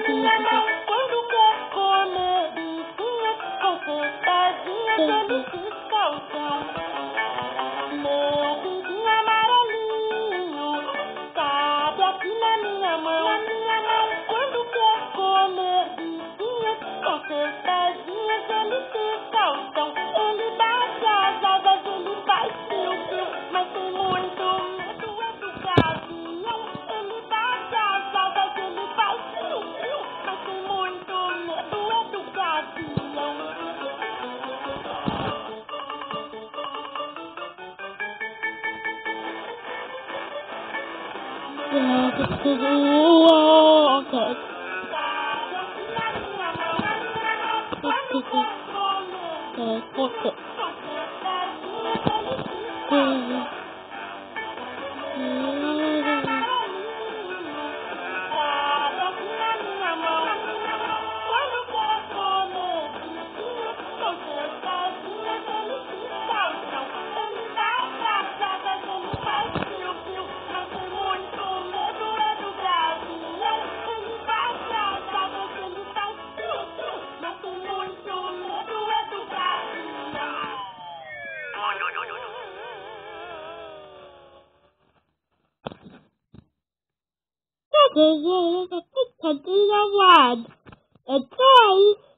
Quando quer comer bichinhas, com sentadinhas ele fica o chão. Meu bichinho amarelinho, cabe aqui na minha mão. Quando quer comer bichinhas, com sentadinhas ele fica o chão. Ele bate as asas, ele faz piu-piu, mas tem muito medo é do gavião. Ele bate as asas, ele faz piu-piu, mas tem muito medo é do gavião. It's